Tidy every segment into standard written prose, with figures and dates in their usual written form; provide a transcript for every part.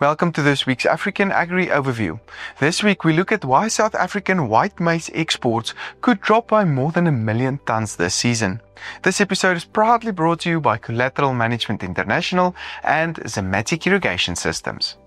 Welcome to this week's African Agri Overview. This week we look at why South African white maize exports could drop by more than 1 million tons this season. This episode is proudly brought to you by Collateral Management International and Zimmatic Irrigation Systems.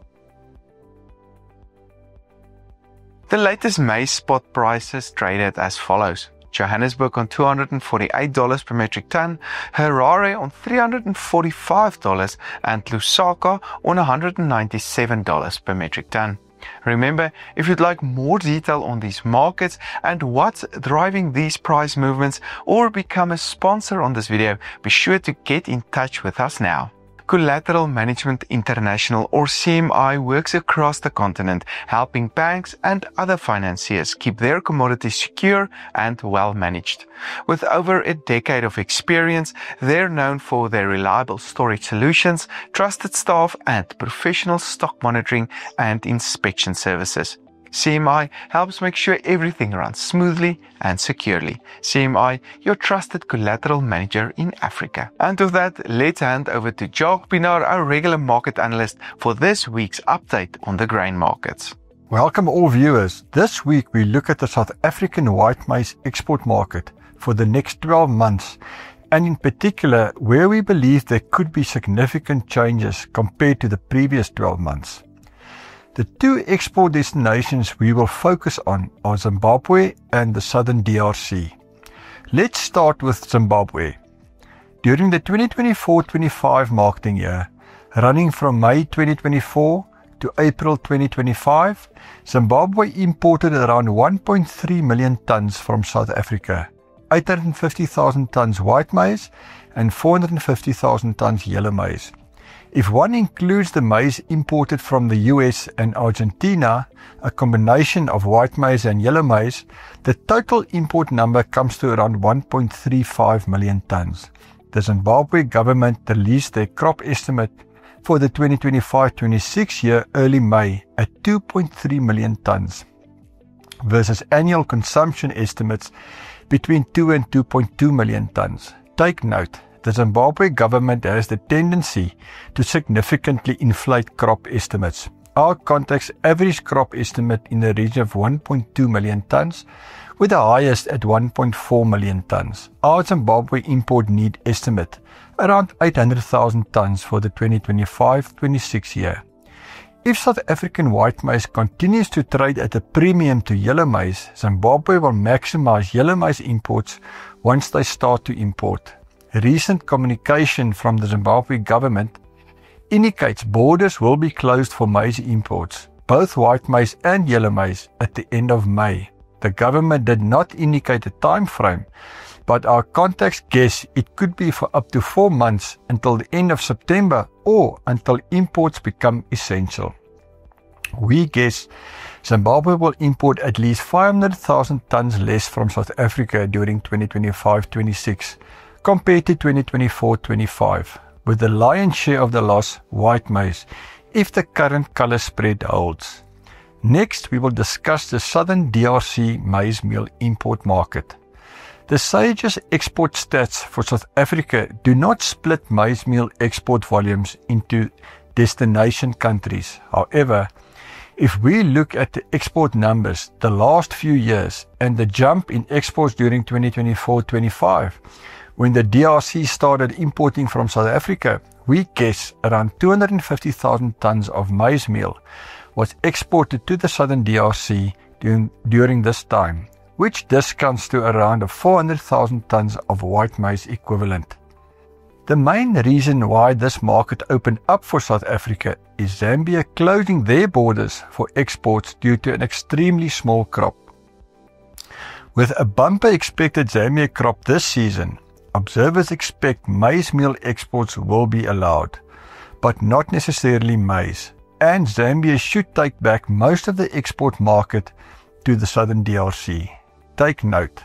The latest maize spot prices traded as follows. Johannesburg on $248 per metric ton, Harare on $345 and Lusaka on $197 per metric ton. Remember, if you'd like more detail on these markets and what's driving these price movements or become a sponsor on this video, be sure to get in touch with us now. Collateral Management International or CMI works across the continent, helping banks and other financiers keep their commodities secure and well managed. With over a decade of experience, they're known for their reliable storage solutions, trusted staff, and professional stock monitoring and inspection services. CMI helps make sure everything runs smoothly and securely. CMI, your trusted collateral manager in Africa. And with that, let's hand over to Jacques Pienaar, our regular market analyst, for this week's update on the grain markets. Welcome all viewers. This week we look at the South African white maize export market for the next 12 months, and in particular where we believe there could be significant changes compared to the previous 12 months. The two export destinations we will focus on are Zimbabwe and the southern DRC. Let's start with Zimbabwe. During the 2024-25 marketing year, running from May 2024 to April 2025, Zimbabwe imported around 1.3 million tons from South Africa, 850,000 tons white maize and 450,000 tons yellow maize. If one includes the maize imported from the US and Argentina, a combination of white maize and yellow maize, the total import number comes to around 1.35 million tons. The Zimbabwe government released their crop estimate for the 2025-26 year early May at 2.3 million tons, versus annual consumption estimates between 2 and 2.2 million tons. Take note, the Zimbabwe government has the tendency to significantly inflate crop estimates. Our context average crop estimate in the region of 1.2 million tons, with the highest at 1.4 million tons. Our Zimbabwe import need estimate around 800,000 tons for the 2025-26 year. If South African white maize continues to trade at a premium to yellow maize, Zimbabwe will maximize yellow maize imports once they start to import. Recent communication from the Zimbabwe government indicates borders will be closed for maize imports, both white maize and yellow maize, at the end of May. The government did not indicate a time frame, but our contacts guess it could be for up to 4 months until the end of September or until imports become essential. We guess Zimbabwe will import at least 500,000 tons less from South Africa during 2025-26. compared to 2024-25, with the lion's share of the loss white maize, if the current color spread holds. Next, we will discuss the southern DRC maize meal import market. The SAGE's export stats for South Africa do not split maize meal export volumes into destination countries. However, if we look at the export numbers the last few years and the jump in exports during 2024-25, when the DRC started importing from South Africa, we guess around 250,000 tons of maize meal was exported to the southern DRC during this time, which discounts to around 400,000 tons of white maize equivalent. The main reason why this market opened up for South Africa is Zambia closing their borders for exports due to an extremely small crop. With a bumper expected Zambia crop this season, observers expect maize meal exports will be allowed, but not necessarily maize, and Zambia should take back most of the export market to the southern DRC. Take note,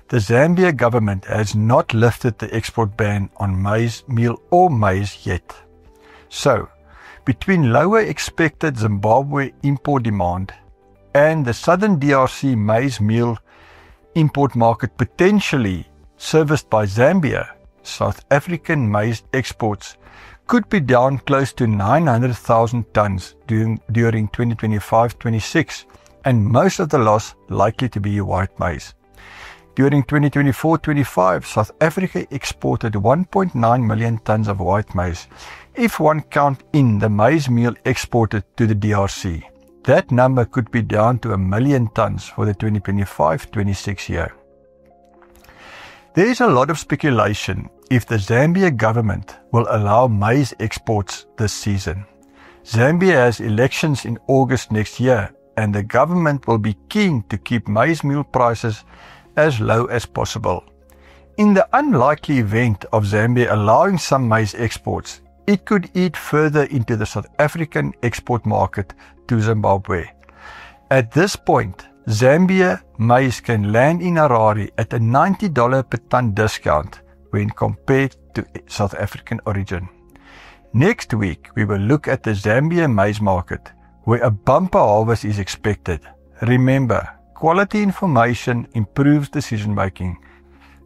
the Zambia government has not lifted the export ban on maize meal or maize yet. So, between lower expected Zimbabwe import demand and the southern DRC maize meal import market potentially serviced by Zambia, South African maize exports could be down close to 900,000 tons during 2025-26, and most of the loss likely to be white maize. During 2024-25, South Africa exported 1.9 million tons of white maize, if one count in the maize meal exported to the DRC. That number could be down to 1 million tons for the 2025-26 year. There is a lot of speculation if the Zambia government will allow maize exports this season. Zambia has elections in August next year, and the government will be keen to keep maize meal prices as low as possible. In the unlikely event of Zambia allowing some maize exports, it could eat further into the South African export market to Zimbabwe. At this point, Zambia maize can land in Harare at a $90 per ton discount when compared to South African origin. Next week, we will look at the Zambia maize market, where a bumper harvest is expected. Remember, quality information improves decision making.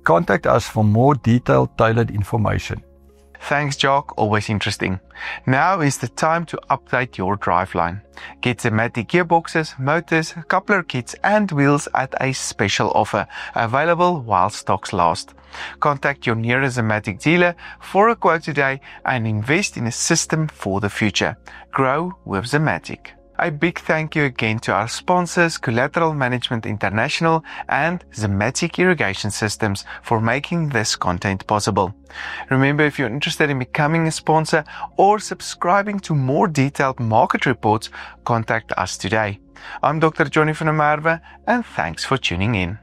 Contact us for more detailed, tailored information. Thanks, Jock. Always interesting. Now is the time to update your driveline. Get Zematic gearboxes, motors, coupler kits and wheels at a special offer, available while stocks last. Contact your nearest Zematic dealer for a quote today and invest in a system for the future. Grow with Zematic. A big thank you again to our sponsors, Collateral Management International and Zematic Irrigation Systems, for making this content possible. Remember, if you're interested in becoming a sponsor or subscribing to more detailed market reports, contact us today. I'm Dr. Johnny van der Merwe, and thanks for tuning in.